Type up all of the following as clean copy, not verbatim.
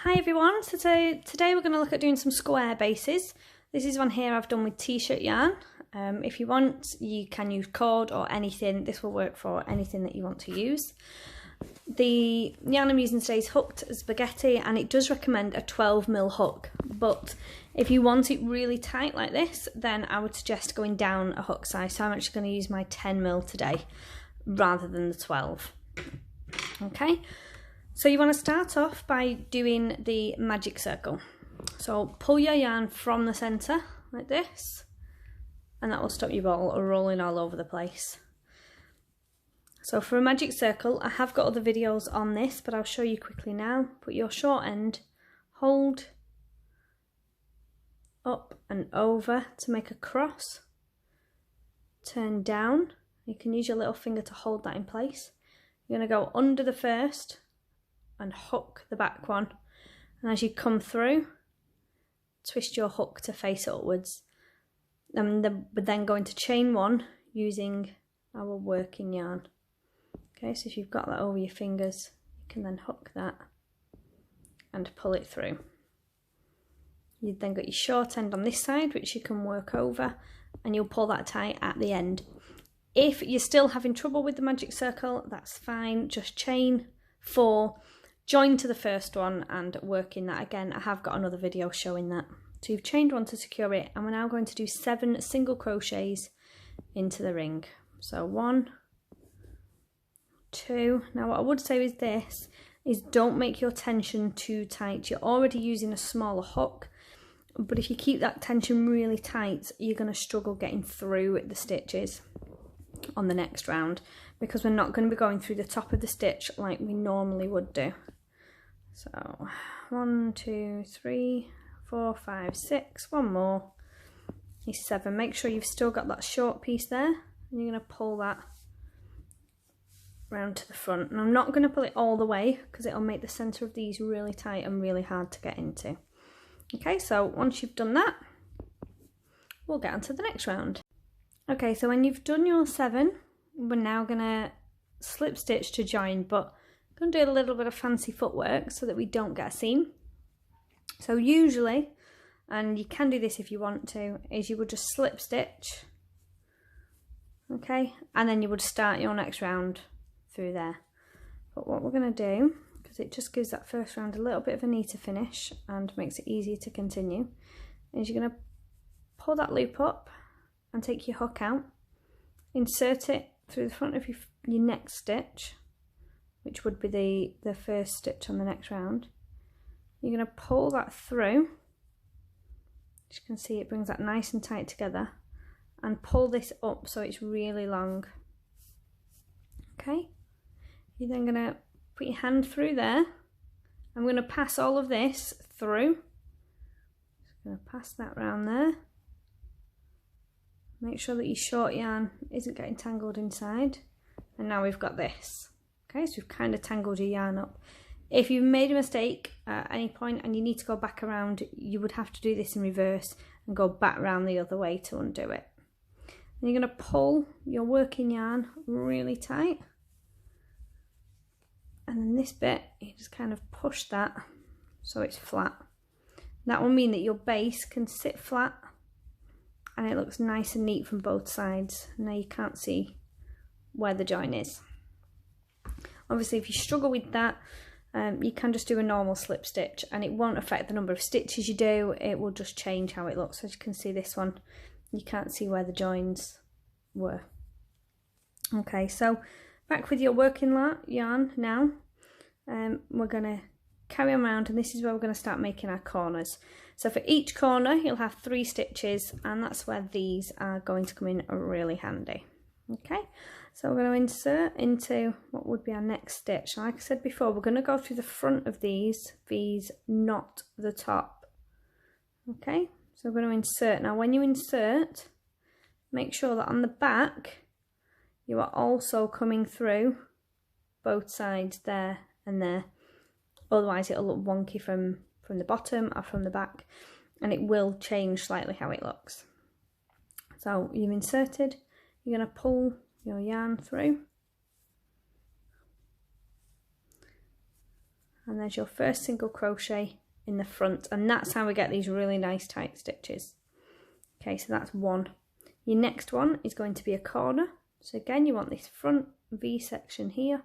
Hi everyone, so today we're going to look at doing some square bases. This is one here I've done with t-shirt yarn. If you want, you can use cord or anything. This will work for anything that you want to use. The yarn I'm using today is hooked spaghetti, and it does recommend a 12mm hook, but if you want it really tight like this, then I would suggest going down a hook size. So I'm actually going to use my 10mm today rather than the 12. Okay. So you want to start off by doing the magic circle. So pull your yarn from the centre like this, and that will stop your ball rolling all over the place. So for a magic circle, I have got other videos on this, but I'll show you quickly now. Put your short end, hold up and over to make a cross, turn down. You can use your little finger to hold that in place. You're going to go under the first and hook the back one, and as you come through, twist your hook to face upwards, and we're then going to chain one using our working yarn. Okay, so if you've got that over your fingers, you can then hook that and pull it through. You've then got your short end on this side, which you can work over, and you'll pull that tight at the end. If you're still having trouble with the magic circle, that's fine, just chain 4, join to the first one and work in that again. I have got another video showing that. So you've chained one to secure it, and we're now going to do 7 single crochets into the ring. So 1, 2. Now what I would say with this is don't make your tension too tight. You're already using a smaller hook, but if you keep that tension really tight, you're going to struggle getting through the stitches on the next round, because we're not going to be going through the top of the stitch like we normally would do. So 1, 2, 3, 4, 5, 6, one more is 7. Make sure you've still got that short piece there, and you're going to pull that round to the front. And I'm not going to pull it all the way because it'll make the centre of these really tight and really hard to get into. Okay, so once you've done that, we'll get on to the next round. Okay, so when you've done your 7, we're now going to slip stitch to join, but I'm going to do a little bit of fancy footwork so that we don't get a seam. So usually, and you can do this if you want to, is you would just slip stitch, okay, and then you would start your next round through there. But what we're going to do, because it just gives that first round a little bit of a neater finish and makes it easier to continue, is you're going to pull that loop up and take your hook out, insert it through the front of your next stitch, which would be the first stitch on the next round. You're going to pull that through. As you can see, it brings that nice and tight together, and pull this up so it's really long. Okay, you're then going to put your hand through there. I'm going to pass all of this through. Just going to pass that round there. Make sure that your short yarn isn't getting tangled inside. And now we've got this. Okay, so we've kind of tangled your yarn up. If you've made a mistake at any point and you need to go back around, you would have to do this in reverse and go back round the other way to undo it. And you're going to pull your working yarn really tight. And then this bit, you just kind of push that so it's flat. That will mean that your base can sit flat and it looks nice and neat from both sides. Now you can't see where the join is. Obviously, if you struggle with that, you can just do a normal slip stitch and it won't affect the number of stitches you do. It will just change how it looks. As you can see, this one, you can't see where the joins were. Okay, so back with your working yarn now. We're going to carry on around, and this is where we're going to start making our corners. So for each corner, you'll have 3 stitches, and that's where these are going to come in really handy. Okay, so we're going to insert into what would be our next stitch. Like I said before, we're going to go through the front of these, not the top. Okay, so we're going to insert. Now when you insert, make sure that on the back, you are also coming through both sides there and there. Otherwise it'll look wonky from the bottom or from the back, and it will change slightly how it looks. So you've inserted, you're going to pull your yarn through, and there's your first single crochet in the front, and that's how we get these really nice tight stitches. Okay, so that's one. Your next one is going to be a corner. So again, you want this front V section here,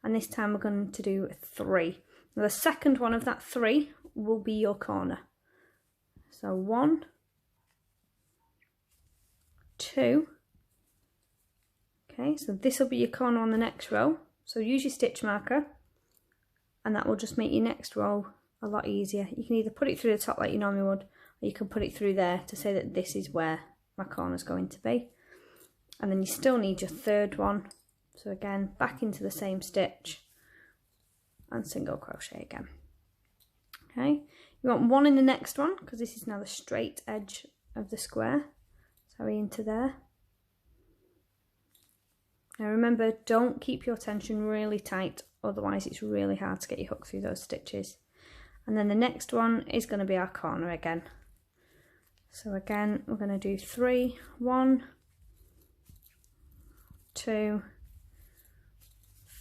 and this time we're going to do 3. Now the second one of that 3 will be your corner. So 1, 2. Okay, so this will be your corner on the next row. So use your stitch marker, and that will just make your next row a lot easier. You can either put it through the top like you normally would, or you can put it through there to say that this is where my corner is going to be. And then you still need your third one. So again, back into the same stitch and single crochet again. Okay, you want 1 in the next one because this is now the straight edge of the square. So into there. Now remember, don't keep your tension really tight, otherwise it's really hard to get your hook through those stitches. And then the next one is going to be our corner again. So again, we're going to do 3, 1, 2,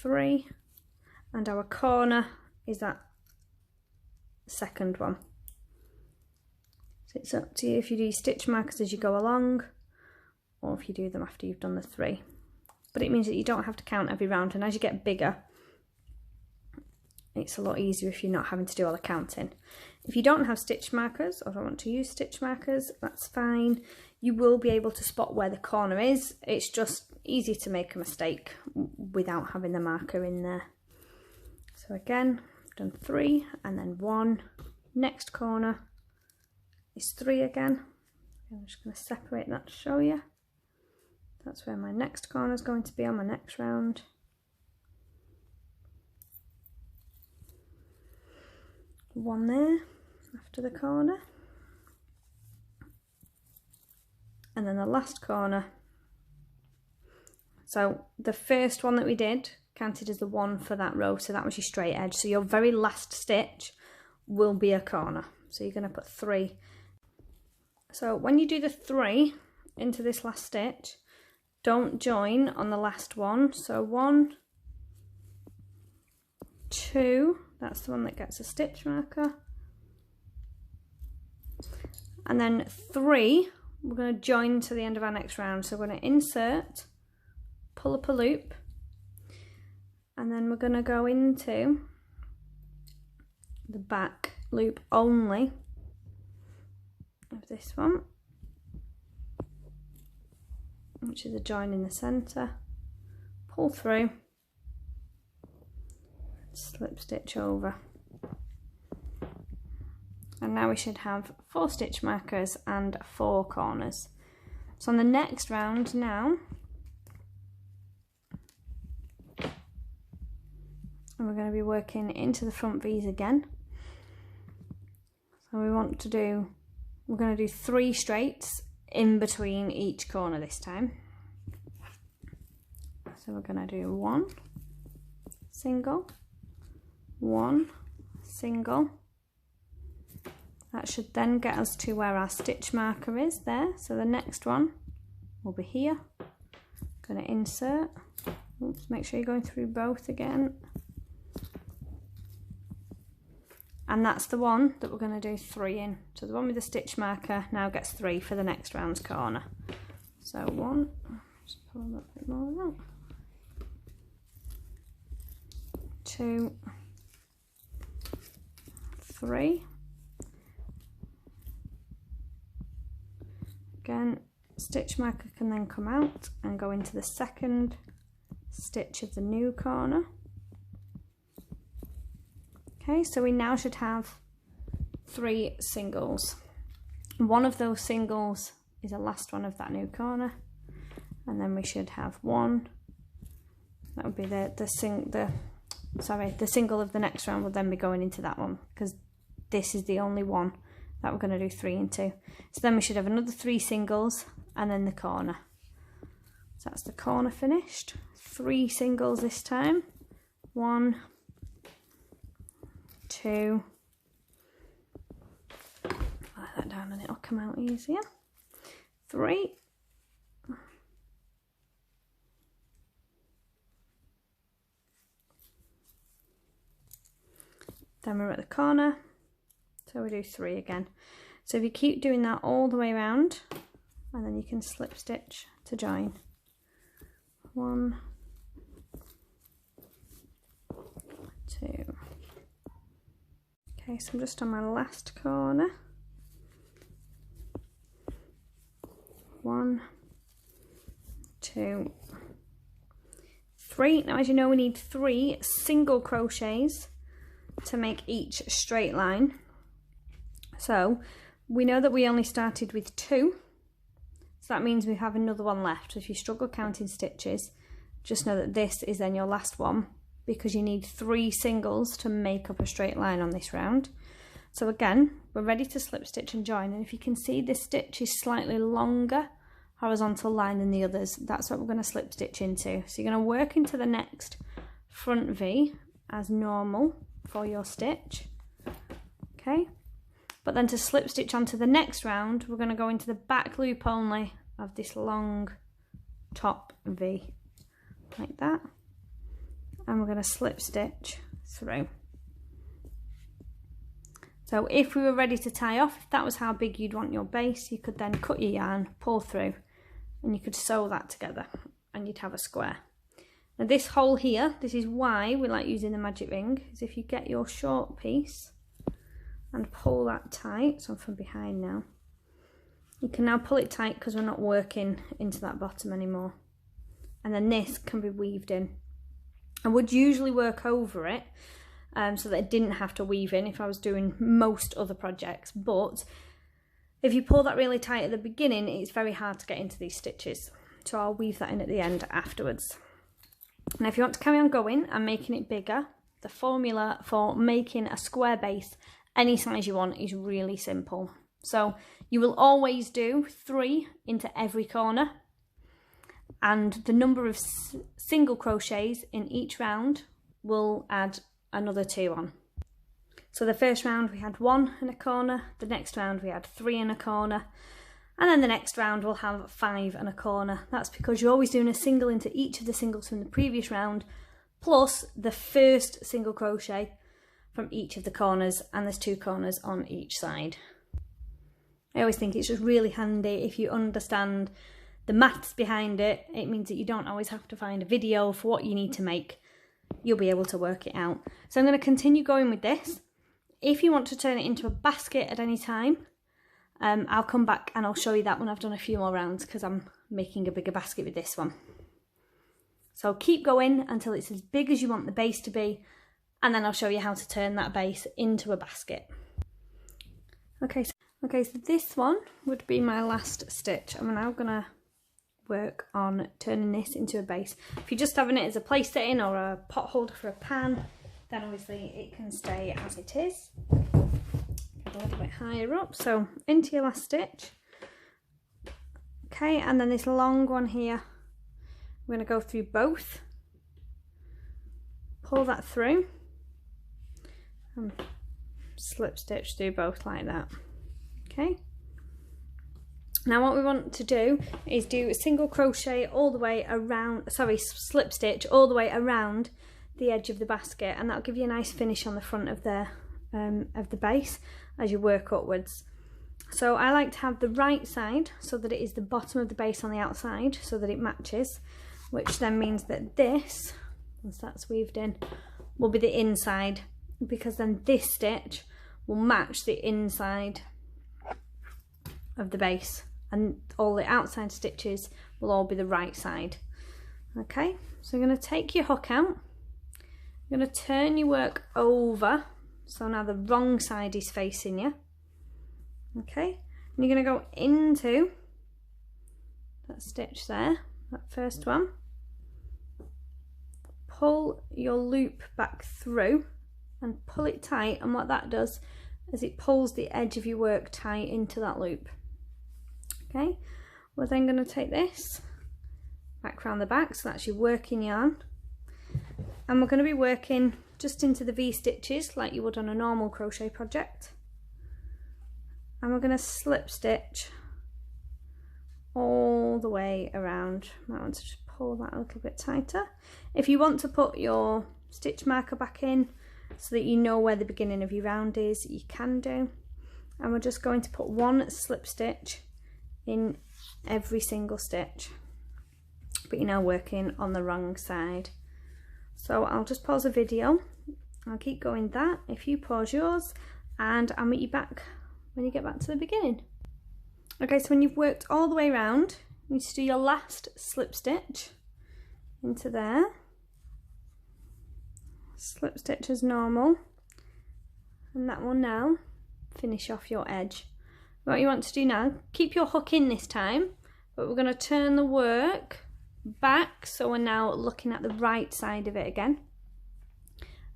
3, and our corner is that second one. So it's up to you if you do stitch markers as you go along, or if you do them after you've done the 3. But it means that you don't have to count every round, and as you get bigger, it's a lot easier if you're not having to do all the counting. If you don't have stitch markers or don't want to use stitch markers, that's fine. You will be able to spot where the corner is. It's just easy to make a mistake without having the marker in there. So again, I've done 3 and then 1. Next corner is 3 again. I'm just going to separate that to show you. That's where my next corner is going to be on my next round. One there after the corner, and then the last corner. So the first one that we did counted as the 1 for that row, so that was your straight edge. So your very last stitch will be a corner, so you're going to put 3. So when you do the 3 into this last stitch, don't join on the last one. So 1, 2, that's the one that gets a stitch marker, and then 3 we're going to join to the end of our next round. So we're going to insert, pull up a loop, and then we're going to go into the back loop only of this one, which is a join in the center, pull through, slip stitch over, and now we should have 4 stitch markers and 4 corners. So on the next round now, we're going to be working into the front V's again. So we're going to do 3 straights in between each corner this time. So we're going to do 1 single, 1 single. That should then get us to where our stitch marker is there. So the next one will be here. Going to insert. Oops, make sure you're going through both again. And that's the one that we're going to do 3 in. So the one with the stitch marker now gets 3 for the next round's corner. So 1, just pull a little bit more out. 2, 3. Again, stitch marker can then come out and go into the second stitch of the new corner. Okay, so we now should have 3 singles. One of those singles is the last one of that new corner, and then we should have 1. That would be the single of the next round will then be going into that one, because this is the only one that we're going to do 3 into. So then we should have another 3 singles and then the corner. So that's the corner finished. 3 singles this time. 1, 2. Lay that down and it'll come out easier. 3. then we're at the corner, so we do 3 again. So if you keep doing that all the way around, and then you can slip stitch to join. 1, 2. Okay, so I'm just on my last corner. 1, 2, 3. Now, as you know, we need 3 single crochets to make each straight line. So we know that we only started with 2, so that means we have another one left. So if you struggle counting stitches, just know that this is then your last one, because you need 3 singles to make up a straight line on this round. So again, we're ready to slip stitch and join, and if you can see, this stitch is slightly longer horizontal line than the others. That's what we're going to slip stitch into. So you're going to work into the next front V as normal for your stitch, okay? But then to slip stitch onto the next round, we're going to go into the back loop only of this long top V, like that. And we're going to slip stitch through. So if we were ready to tie off, if that was how big you'd want your base, you could then cut your yarn, pull through, and you could sew that together, and you'd have a square. Now this hole here, this is why we like using the magic ring, is if you get your short piece and pull that tight, so I'm from behind now, you can now pull it tight because we're not working into that bottom anymore. And then this can be weaved in. I would usually work over it so that I didn't have to weave in if I was doing most other projects, but if you pull that really tight at the beginning, it's very hard to get into these stitches. So I'll weave that in at the end afterwards. Now if you want to carry on going and making it bigger, the formula for making a square base any size you want is really simple. So you will always do 3 into every corner, and the number of single crochets in each round will add another 2 on. So the first round we had 1 in a corner, the next round we had 3 in a corner, and then the next round we'll have 5 in a corner. That's because you're always doing a single into each of the singles from the previous round, plus the first single crochet from each of the corners, and there's 2 corners on each side. I always think it's just really handy if you understand the maths behind it. It means that you don't always have to find a video for what you need to make. You'll be able to work it out. So I'm going to continue going with this. If you want to turn it into a basket at any time, I'll come back and I'll show you that when I've done a few more rounds, because I'm making a bigger basket with this one. So keep going until it's as big as you want the base to be, and then I'll show you how to turn that base into a basket. Okay, so this one would be my last stitch. I'm now going to work on turning this into a base. If you're just having it as a place setting or a pot holder for a pan, then obviously it can stay as it is. Get a little bit higher up, so into your last stitch. Okay, and then this long one here, I'm going to go through both, pull that through, and slip stitch through both like that. Okay. Now what we want to do is do a single crochet all the way around, slip stitch all the way around the edge of the basket, and that'll give you a nice finish on the front of the base as you work upwards. So I like to have the right side so that it is the bottom of the base on the outside, so that it matches, which then means that this, once that's weaved in, will be the inside, because then this stitch will match the inside of the base, and all the outside stitches will all be the right side. Okay, so you're going to take your hook out, you're going to turn your work over, so now the wrong side is facing you. Okay, and you're going to go into that stitch there, that first one, pull your loop back through and pull it tight, and what that does is it pulls the edge of your work tight into that loop. Okay, we're then going to take this back round the back, so that's your working yarn, and we're going to be working just into the V stitches like you would on a normal crochet project, and we're going to slip stitch all the way around. Might want to just pull that a little bit tighter. If you want to put your stitch marker back in, so that you know where the beginning of your round is, you can do. And we're just going to put one slip stitch in every single stitch, but you're now working on the wrong side. So I'll just pause the video, I'll keep going that, if you pause yours, and I'll meet you back when you get back to the beginning. Okay, so when you've worked all the way around, you need to do your last slip stitch into there, slip stitch as normal, and that will now finish off your edge. What you want to do now, keep your hook in this time, but we're going to turn the work back so we're now looking at the right side of it again.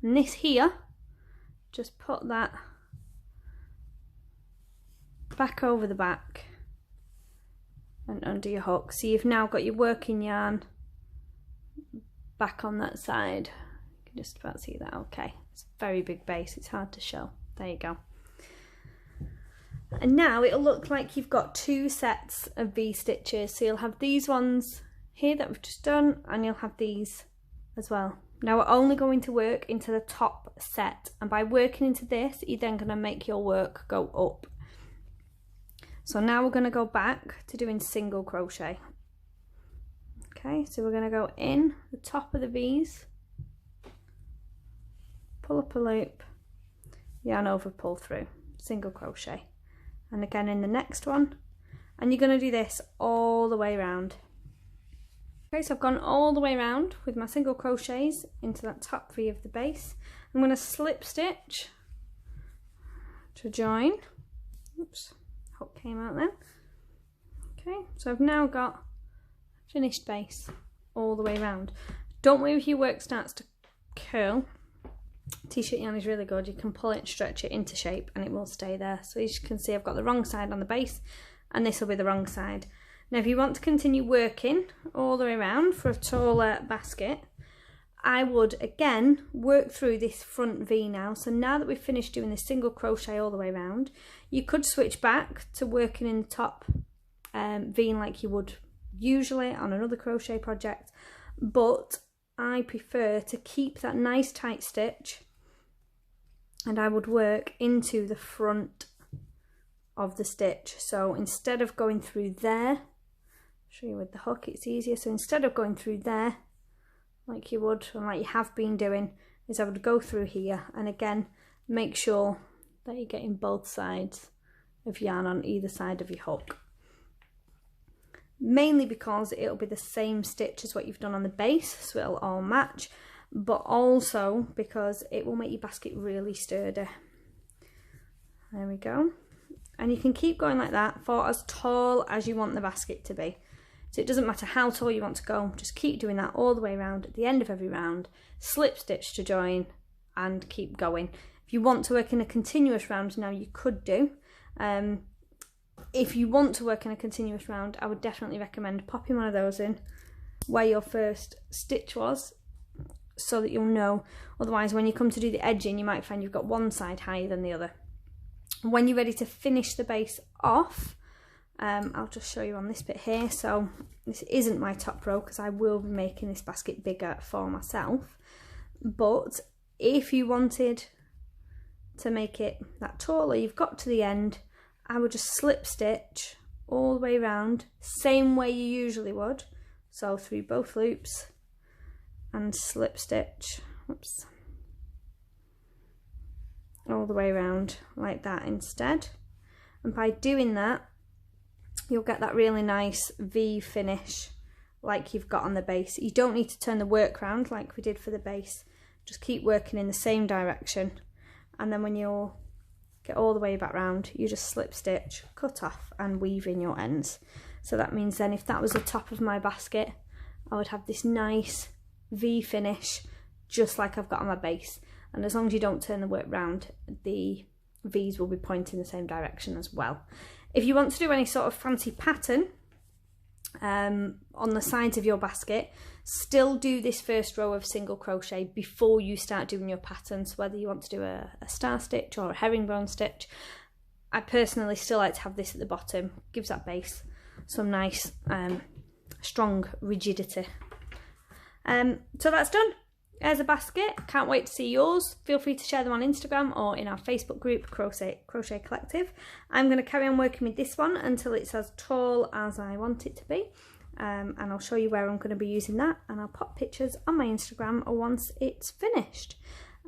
And this here, just put that back over the back and under your hook. So you've now got your working yarn back on that side. You can just about see that. Okay, it's a very big base, it's hard to show. There you go. And now it'll look like you've got two sets of V stitches. So you'll have these ones here that we've just done, and you'll have these as well. Now we're only going to work into the top set, and by working into this, you're then going to make your work go up. So now we're going to go back to doing single crochet. Okay, so we're going to go in the top of the V's, pull up a loop, yarn over, pull through, single crochet. And again in the next one, and you're going to do this all the way around. Okay, so I've gone all the way around with my single crochets into that top V of the base. I'm going to slip stitch to join. Oops, hook came out then. Okay, so I've now got a finished base all the way around. Don't worry if your work starts to curl. T-shirt yarn is really good. You can pull it, stretch it into shape, and it will stay there. So as you can see, I've got the wrong side on the base, and this will be the wrong side. Now if you want to continue working all the way around for a taller basket, I would again work through this front V now. So now that we've finished doing this single crochet all the way around, you could switch back to working in the top V like you would usually on another crochet project, but I prefer to keep that nice tight stitch, and I would work into the front of the stitch. So instead of going through there, I'll show you with the hook, it's easier. So instead of going through there like you would and like you have been doing, is I would go through here, and again make sure that you're getting both sides of yarn on either side of your hook. Mainly because it'll be the same stitch as what you've done on the base, so it'll all match, but also because it will make your basket really sturdy. There we go. And you can keep going like that for as tall as you want the basket to be. So it doesn't matter how tall you want to go, just keep doing that all the way around. At the end of every round, slip stitch to join and keep going. If you want to work in a continuous round now, you could do. If you want to work in a continuous round, I would definitely recommend popping one of those in where your first stitch was, so that you'll know. Otherwise, when you come to do the edging, you might find you've got one side higher than the other. When you're ready to finish the base off, I'll just show you on this bit here. So this isn't my top row because I will be making this basket bigger for myself, but if you wanted to make it that taller, you've got to the end, I would just slip stitch all the way around, same way you usually would. So through both loops and slip stitch, oops, all the way around like that instead. And by doing that, you'll get that really nice V finish like you've got on the base. You don't need to turn the work round like we did for the base. Just keep working in the same direction, and then when you're get all the way back round, you just slip stitch, cut off and weave in your ends. So that means then if that was the top of my basket, I would have this nice V finish just like I've got on my base. And as long as you don't turn the work round, the V's will be pointing the same direction as well. If you want to do any sort of fancy pattern on the sides of your basket, still do this first row of single crochet before you start doing your patterns, whether you want to do a star stitch or a herringbone stitch. I personally still like to have this at the bottom, gives that base some nice strong rigidity. So that's done. There's a basket. Can't wait to see yours. Feel free to share them on Instagram or in our Facebook group, Crochet Collective. I'm going to carry on working with this one until it's as tall as I want it to be. And I'll show you where I'm going to be using that, and I'll pop pictures on my Instagram once it's finished.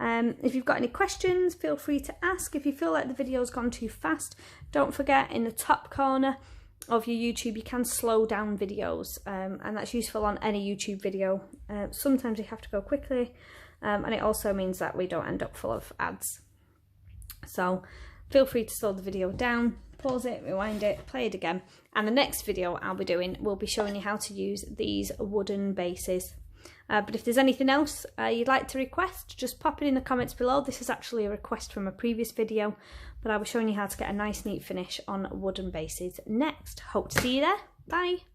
If you've got any questions, feel free to ask. If you feel like the video's gone too fast, don't forget in the top corner of your YouTube you can slow down videos, and that's useful on any YouTube video. Sometimes you have to go quickly, and it also means that we don't end up full of ads. So feel free to slow the video down, pause it, rewind it, play it again, and the next video I'll be doing will be showing you how to use these wooden bases. But if there's anything else you'd like to request, just pop it in the comments below. This is actually a request from a previous video, but I'll be showing you how to get a nice neat finish on wooden bases next. Hope to see you there. Bye!